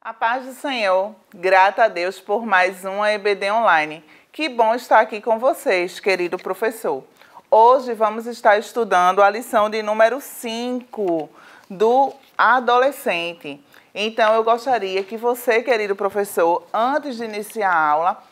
A paz do Senhor, grata a Deus por mais uma EBD Online. Que bom estar aqui com vocês, querido professor. Hoje vamos estar estudando a lição de número 5 do adolescente. Então eu gostaria que você, querido professor, antes de iniciar a aula,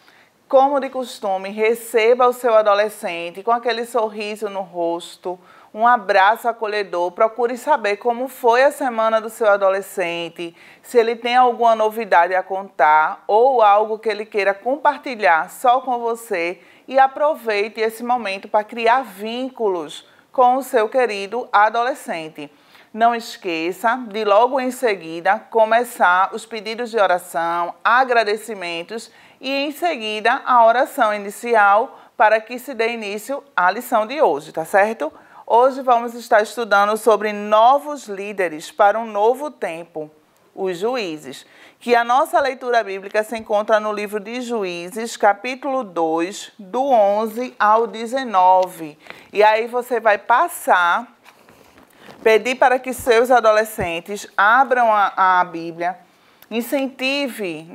como de costume, receba o seu adolescente com aquele sorriso no rosto, um abraço acolhedor, procure saber como foi a semana do seu adolescente, se ele tem alguma novidade a contar ou algo que ele queira compartilhar só com você e aproveite esse momento para criar vínculos com o seu querido adolescente. Não esqueça de logo em seguida começar os pedidos de oração, agradecimentos e em seguida a oração inicial para que se dê início à lição de hoje, tá certo? Hoje vamos estar estudando sobre novos líderes para um novo tempo, os juízes, que a nossa leitura bíblica se encontra no livro de Juízes, capítulo 2, do 11 ao 19. E aí você vai passar, pedir para que seus adolescentes abram a Bíblia, incentive,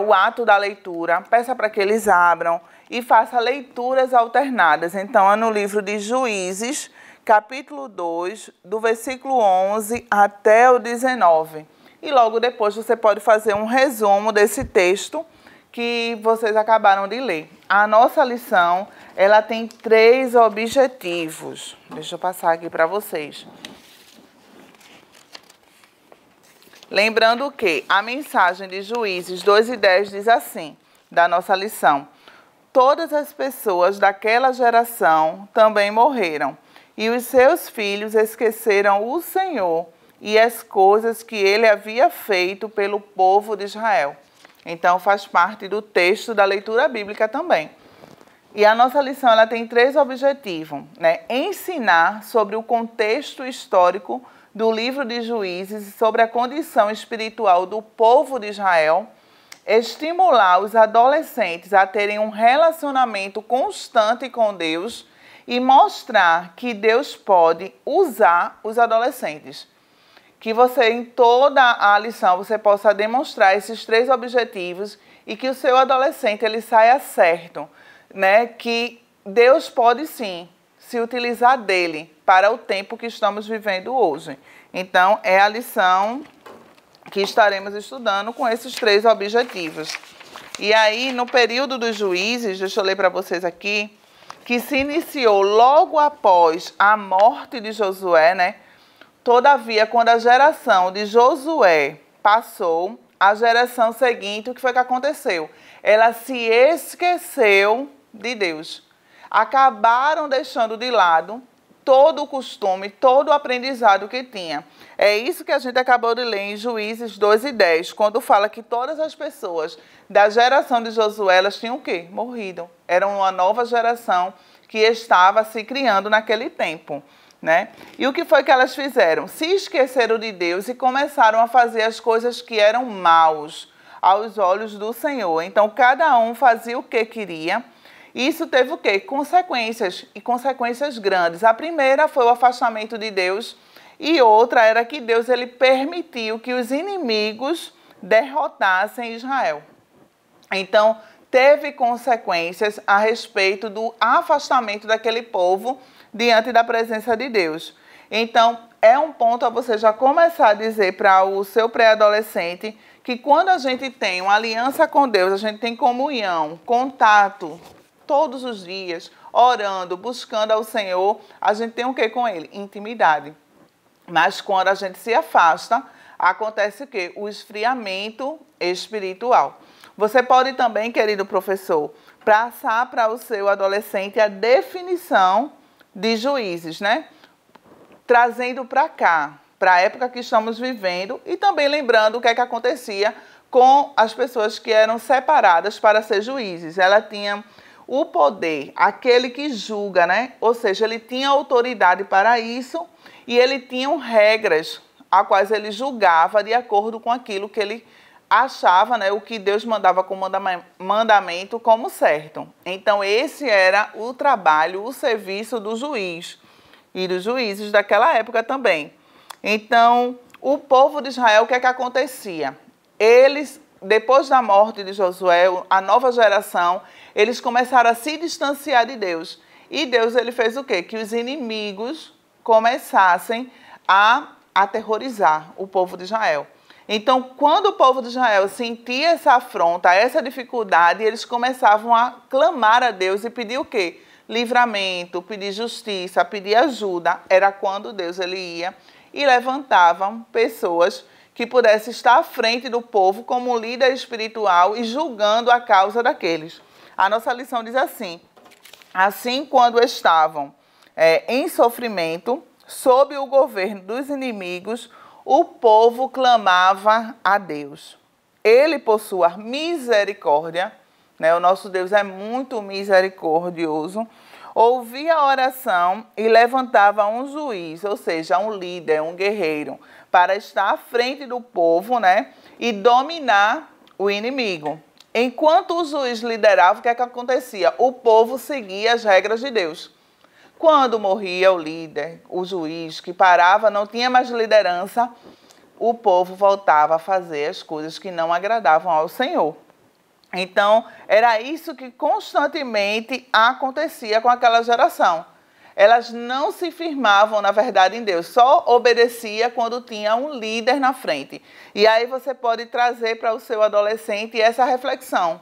o ato da leitura, peça para que eles abram e faça leituras alternadas. Então, é no livro de Juízes, capítulo 2, do versículo 11 até o 19. E logo depois você pode fazer um resumo desse texto que vocês acabaram de ler. A nossa lição, ela tem 3 objetivos. Deixa eu passar aqui para vocês. Lembrando que a mensagem de Juízes 2:10 diz assim, da nossa lição: todas as pessoas daquela geração também morreram, e os seus filhos esqueceram o Senhor e as coisas que ele havia feito pelo povo de Israel. Então, faz parte do texto da leitura bíblica também. E a nossa lição ela tem 3 objetivos, Ensinar sobre o contexto histórico do livro de Juízes e sobre a condição espiritual do povo de Israel, estimular os adolescentes a terem um relacionamento constante com Deus e mostrar que Deus pode usar os adolescentes. Que você, em toda a lição, você possa demonstrar esses 3 objetivos e que o seu adolescente ele saia certo, que Deus pode sim se utilizar dele para o tempo que estamos vivendo hoje. Então, é a lição que estaremos estudando com esses 3 objetivos. E aí, no período dos juízes, deixa eu ler para vocês aqui, que se iniciou logo após a morte de Josué, Todavia, quando a geração de Josué passou, a geração seguinte, o que foi que aconteceu? Ela se esqueceu de Deus. Acabaram deixando de lado todo o costume, todo o aprendizado que tinha. É isso que a gente acabou de ler em Juízes 2:10, quando fala que todas as pessoas da geração de Josué, elas tinham o quê? Morrido. Era uma nova geração que estava se criando naquele tempo, E o que foi que elas fizeram? Se esqueceram de Deus e começaram a fazer as coisas que eram maus aos olhos do Senhor. Então, cada um fazia o que queria. Isso teve o quê? Consequências, e consequências grandes. A primeira foi o afastamento de Deus e outra era que Deus ele permitiu que os inimigos derrotassem Israel. Então, teve consequências a respeito do afastamento daquele povo diante da presença de Deus. Então, é um ponto a você já começar a dizer para o seu pré-adolescente que quando a gente tem uma aliança com Deus, a gente tem comunhão, contato, todos os dias, orando, buscando ao Senhor, a gente tem o que com Ele? Intimidade. Mas quando a gente se afasta, acontece o quê? O esfriamento espiritual. Você pode também, querido professor, passar para o seu adolescente a definição de juízes, Trazendo para cá, para a época que estamos vivendo e também lembrando o que é que acontecia com as pessoas que eram separadas para ser juízes. Ela tinha o poder, aquele que julga, Ou seja, ele tinha autoridade para isso e ele tinha regras a quais ele julgava de acordo com aquilo que ele achava, o que Deus mandava como mandamento como certo. Então, esse era o trabalho, o serviço do juiz e dos juízes daquela época também. Então, o povo de Israel, o que é que acontecia? eles, depois da morte de Josué, a nova geração, eles começaram a se distanciar de Deus. E Deus ele fez o quê? Que os inimigos começassem a aterrorizar o povo de Israel. Então, quando o povo de Israel sentia essa afronta, essa dificuldade, eles começavam a clamar a Deus e pedir o quê? Livramento, pedir justiça, pedir ajuda. Era quando Deus ele ia e levantavam pessoas que pudessem estar à frente do povo como líder espiritual e julgando a causa daqueles. A nossa lição diz assim: assim, quando estavam em sofrimento, sob o governo dos inimigos, o povo clamava a Deus. Ele, por sua misericórdia, né, o nosso Deus é muito misericordioso, ouvia a oração e levantava um juiz, ou seja, um líder, um guerreiro, para estar à frente do povo, né, e dominar o inimigo. Enquanto o juiz liderava, o que é que acontecia? O povo seguia as regras de Deus. Quando morria o líder, o juiz que parava, não tinha mais liderança, o povo voltava a fazer as coisas que não agradavam ao Senhor. Então, era isso que constantemente acontecia com aquela geração. Elas não se firmavam, na verdade, em Deus, só obedecia quando tinha um líder na frente. E aí você pode trazer para o seu adolescente essa reflexão,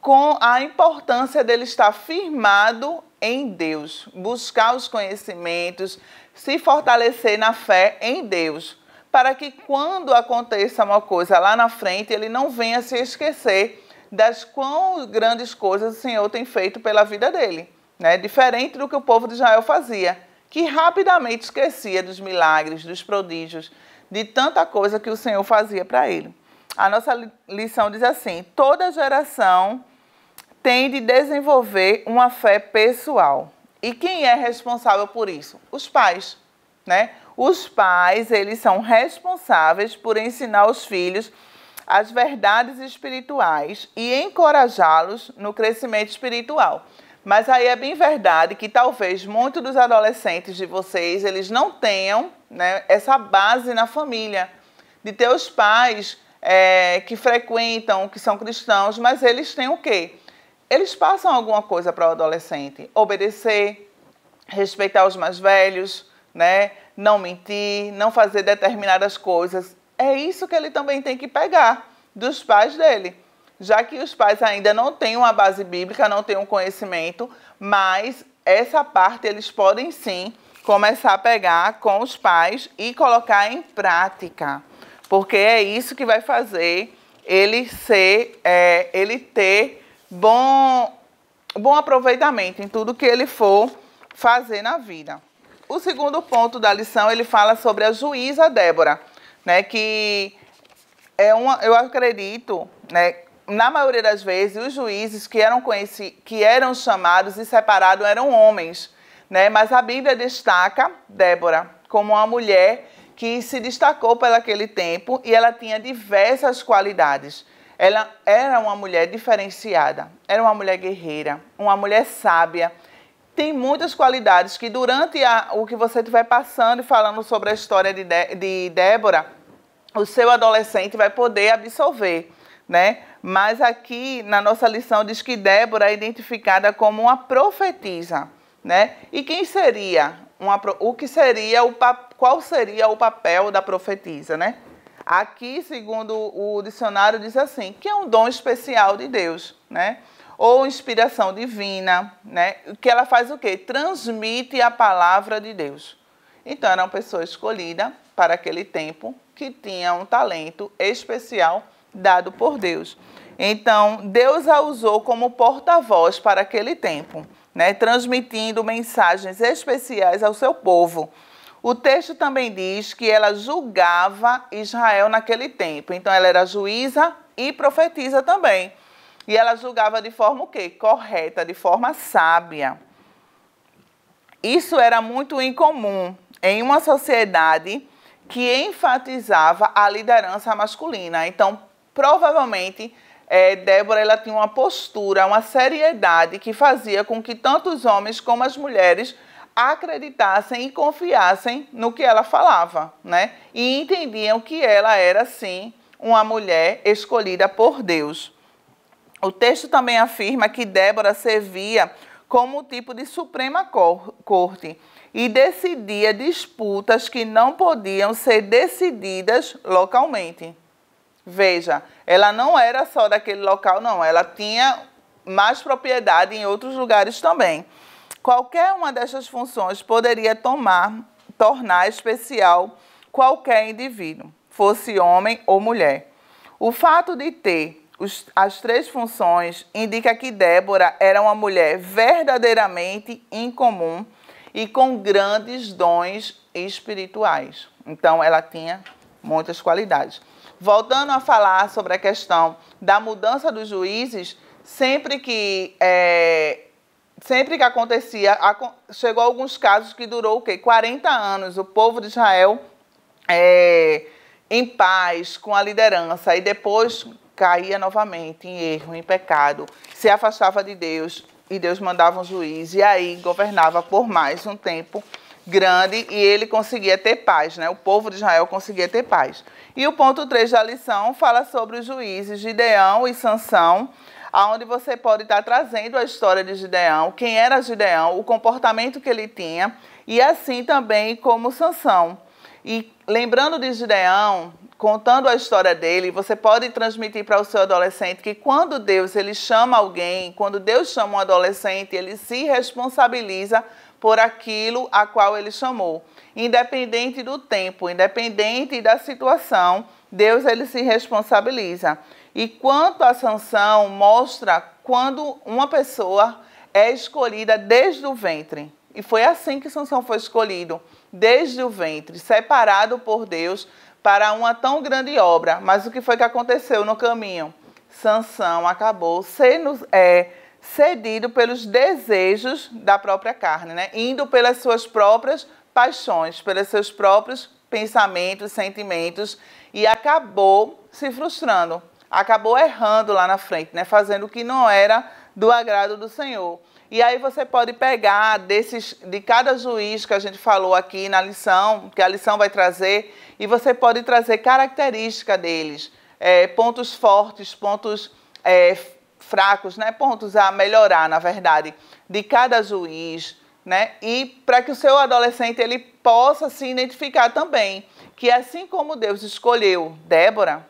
com a importância dele estar firmado em Deus, buscar os conhecimentos, se fortalecer na fé em Deus, para que quando aconteça uma coisa lá na frente, ele não venha se esquecer das quão grandes coisas o Senhor tem feito pela vida dele, né? Diferente do que o povo de Israel fazia, que rapidamente esquecia dos milagres, dos prodígios, de tanta coisa que o Senhor fazia para ele. A nossa lição diz assim: toda geração tem de desenvolver uma fé pessoal. E quem é responsável por isso? Os pais, né? Os pais, eles são responsáveis por ensinar os filhos as verdades espirituais e encorajá-los no crescimento espiritual. Mas aí é bem verdade que talvez muitos dos adolescentes de vocês, eles não tenham, né, essa base na família, de ter os pais que frequentam, que são cristãos, mas eles têm o quê? Eles passam alguma coisa para o adolescente: obedecer, respeitar os mais velhos, né? Não mentir, não fazer determinadas coisas. É isso que ele também tem que pegar dos pais dele, já que os pais ainda não têm uma base bíblica, não têm um conhecimento, mas essa parte eles podem sim começar a pegar com os pais e colocar em prática, porque é isso que vai fazer ele ter bom aproveitamento em tudo que ele for fazer na vida. O segundo ponto da lição, ele fala sobre a juíza Débora, né, que eu acredito, né, na maioria das vezes, os juízes que eram chamados e separados eram homens, né, mas a Bíblia destaca Débora como uma mulher que se destacou pelaquele tempo e ela tinha diversas qualidades. Ela era uma mulher diferenciada, era uma mulher guerreira, uma mulher sábia. Tem muitas qualidades que durante o que você estiver passando e falando sobre a história de Débora, o seu adolescente vai poder absorver, né? Mas aqui na nossa lição diz que Débora é identificada como uma profetisa, né? E quem seria? Qual seria o papel da profetisa, né? Aqui, segundo o dicionário, diz assim, que é um dom especial de Deus, né? Ou inspiração divina, né? Que ela faz o quê? Transmite a palavra de Deus. Então, era uma pessoa escolhida para aquele tempo que tinha um talento especial dado por Deus. Então, Deus a usou como porta-voz para aquele tempo, né? Transmitindo mensagens especiais ao seu povo. O texto também diz que ela julgava Israel naquele tempo. Então, ela era juíza e profetisa também. E ela julgava de forma o quê? Correta, de forma sábia. Isso era muito incomum em uma sociedade que enfatizava a liderança masculina. Então, provavelmente, Débora ela tinha uma postura, uma seriedade que fazia com que tanto os homens como as mulheres acreditassem e confiassem no que ela falava, né? E entendiam que ela era, sim, uma mulher escolhida por Deus. O texto também afirma que Débora servia como tipo de suprema corte e decidia disputas que não podiam ser decididas localmente. Veja, ela não era só daquele local, não. Ela tinha mais propriedade em outros lugares também. Qualquer uma destas funções poderia tornar especial qualquer indivíduo, fosse homem ou mulher. O fato de ter as três funções indica que Débora era uma mulher verdadeiramente incomum e com grandes dons espirituais. Então, ela tinha muitas qualidades. Voltando a falar sobre a questão da mudança dos juízes, sempre que acontecia, chegou a alguns casos que durou o quê? 40 anos, o povo de Israel em paz, com a liderança, e depois caía novamente em erro, em pecado, se afastava de Deus, e Deus mandava um juiz, e aí governava por mais um tempo grande, e ele conseguia ter paz, né? O povo de Israel conseguia ter paz. E o ponto 3 da lição fala sobre os juízes Gideão e Sansão, onde você pode estar trazendo a história de Gideão, quem era Gideão, o comportamento que ele tinha, e assim também como Sansão. E lembrando de Gideão, contando a história dele, você pode transmitir para o seu adolescente que quando Deus ele chama alguém, quando Deus chama um adolescente, ele se responsabiliza por aquilo a qual ele chamou. Independente do tempo, independente da situação, Deus ele se responsabiliza. E quanto a Sansão, mostra quando uma pessoa é escolhida desde o ventre. E foi assim que Sansão foi escolhido, desde o ventre, separado por Deus para uma tão grande obra. Mas o que foi que aconteceu no caminho? Sansão acabou sendo cedido pelos desejos da própria carne, né? Indo pelas suas próprias paixões, pelos seus próprios pensamentos, sentimentos, e acabou se frustrando, acabou errando lá na frente, né? Fazendo o que não era do agrado do Senhor. E aí você pode pegar de cada juiz que a gente falou aqui na lição, que a lição vai trazer, e você pode trazer característica deles, pontos fortes, pontos fracos, né? Pontos a melhorar, na verdade, de cada juiz, né? E para que o seu adolescente ele possa se identificar também, que assim como Deus escolheu Débora,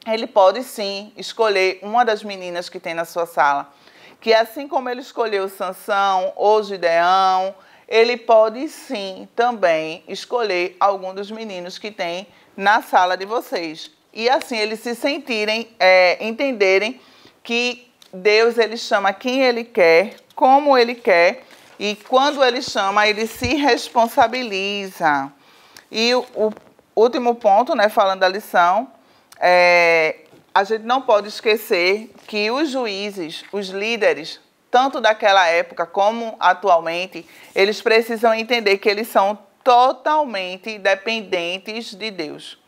ele pode sim escolher uma das meninas que tem na sua sala. Que assim como ele escolheu Sansão ou Gideão, ele pode sim também escolher algum dos meninos que tem na sala de vocês. E assim eles se sentirem, entenderem que Deus ele chama quem ele quer, como ele quer, e quando ele chama, ele se responsabiliza. E o último ponto, né, falando da lição, a gente não pode esquecer que os juízes, os líderes, tanto daquela época como atualmente, eles precisam entender que eles são totalmente dependentes de Deus.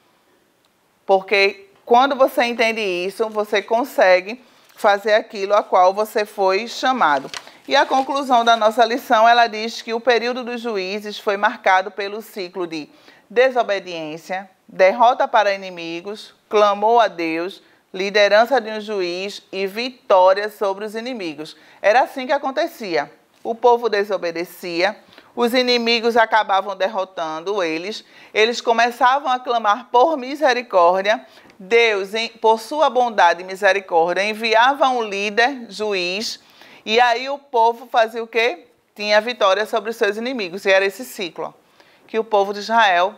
Porque quando você entende isso, você consegue fazer aquilo a qual você foi chamado. E a conclusão da nossa lição, ela diz que o período dos juízes foi marcado pelo ciclo de desobediência, derrota para inimigos, clamor a Deus, liderança de um juiz e vitória sobre os inimigos. Era assim que acontecia. O povo desobedecia, os inimigos acabavam derrotando eles começavam a clamar por misericórdia. Deus, por sua bondade e misericórdia, enviava um líder, juiz, e aí o povo fazia o quê? Tinha vitória sobre os seus inimigos. E era esse ciclo que o povo de Israel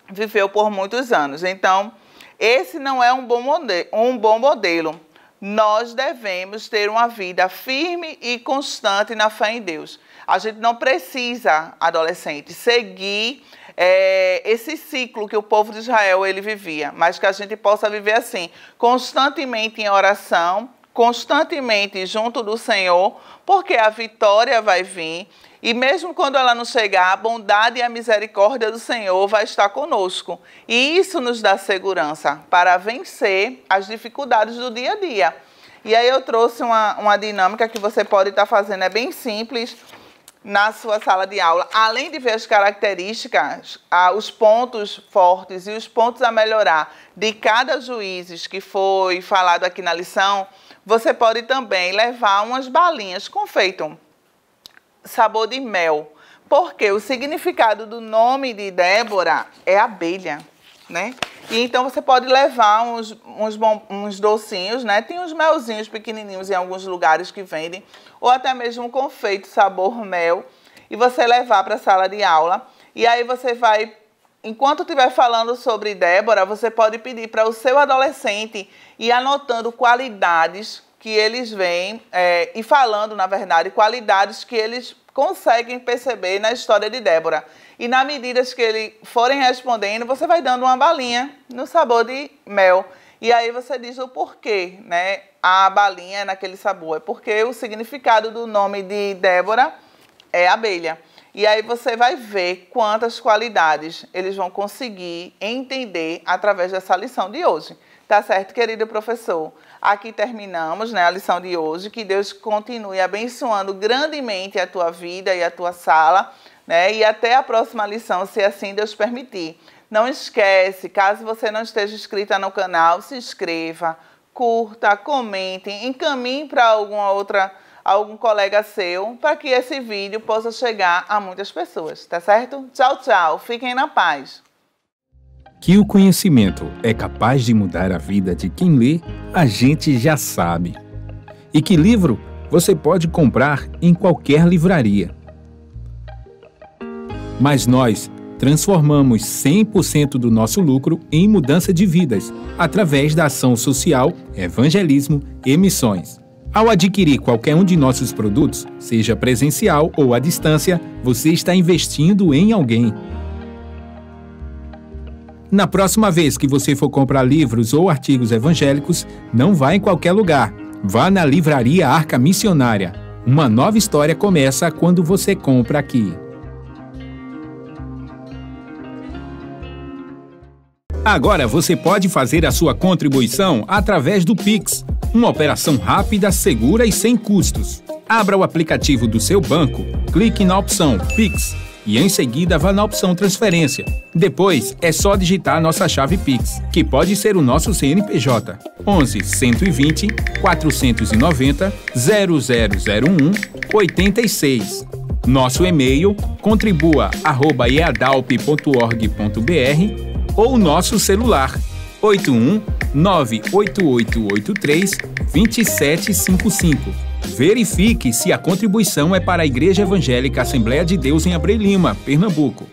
viveu por muitos anos. Então, esse não é um bom modelo. Nós devemos ter uma vida firme e constante na fé em Deus. A gente não precisa, adolescente, seguir esse ciclo que o povo de Israel ele vivia, mas que a gente possa viver assim, constantemente em oração, constantemente junto do Senhor, porque a vitória vai vir. E mesmo quando ela não chegar, a bondade e a misericórdia do Senhor vai estar conosco. E isso nos dá segurança para vencer as dificuldades do dia a dia. E aí eu trouxe uma dinâmica que você pode estar fazendo, é bem simples. na sua sala de aula, além de ver as características, os pontos fortes e os pontos a melhorar de cada juízes que foi falado aqui na lição, você pode também levar umas balinhas confeito sabor de mel, porque o significado do nome de Débora é abelha, né? E então você pode levar uns docinhos, né? Tem uns melzinhos pequenininhos em alguns lugares que vendem, ou até mesmo um confeito sabor mel, e você levar para a sala de aula. E aí você vai, enquanto estiver falando sobre Débora, você pode pedir para o seu adolescente ir anotando qualidades que eles veem, e falando, na verdade, qualidades que eles conseguem perceber na história de Débora. E na medida que eles forem respondendo, você vai dando uma balinha no sabor de mel. E aí você diz o porquê, né? A balinha é naquele sabor. É porque o significado do nome de Débora é abelha. E aí você vai ver quantas qualidades eles vão conseguir entender através dessa lição de hoje. Tá certo, querido professor? Aqui terminamos, né, a lição de hoje. Que Deus continue abençoando grandemente a tua vida e a tua sala, né? E até a próxima lição, se assim Deus permitir. Não esquece, caso você não esteja inscrita no canal, se inscreva, curta, comente, encaminhe para algum colega seu, para que esse vídeo possa chegar a muitas pessoas, tá certo? Tchau, tchau. Fiquem na paz. Que o conhecimento é capaz de mudar a vida de quem lê, a gente já sabe. E que livro você pode comprar em qualquer livraria. Mas nós transformamos 100% do nosso lucro em mudança de vidas, através da ação social, evangelismo e missões. Ao adquirir qualquer um de nossos produtos, seja presencial ou à distância, você está investindo em alguém. Na próxima vez que você for comprar livros ou artigos evangélicos, não vá em qualquer lugar. Vá na Livraria Arca Missionária. Uma nova história começa quando você compra aqui. Agora você pode fazer a sua contribuição através do Pix. Uma operação rápida, segura e sem custos. Abra o aplicativo do seu banco, clique na opção Pix e em seguida vá na opção Transferência. Depois é só digitar nossa chave Pix, que pode ser o nosso CNPJ 11 120 490 0001 86. Nosso e-mail contribua@eadalp.org.br ou nosso celular 81 98883 2755. Verifique se a contribuição é para a Igreja Evangélica Assembleia de Deus em Abreu Lima, Pernambuco.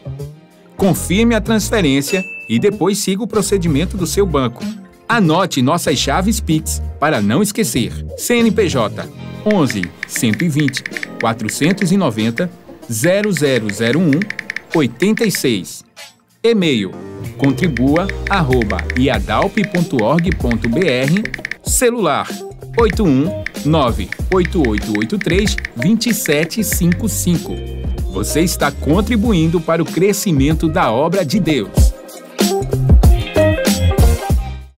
Confirme a transferência e depois siga o procedimento do seu banco. Anote nossas chaves Pix para não esquecer. CNPJ 11 120 490 0001 86. E-mail contribua@iadalp.org.br. Celular 81 98883 2755. Você está contribuindo para o crescimento da obra de Deus.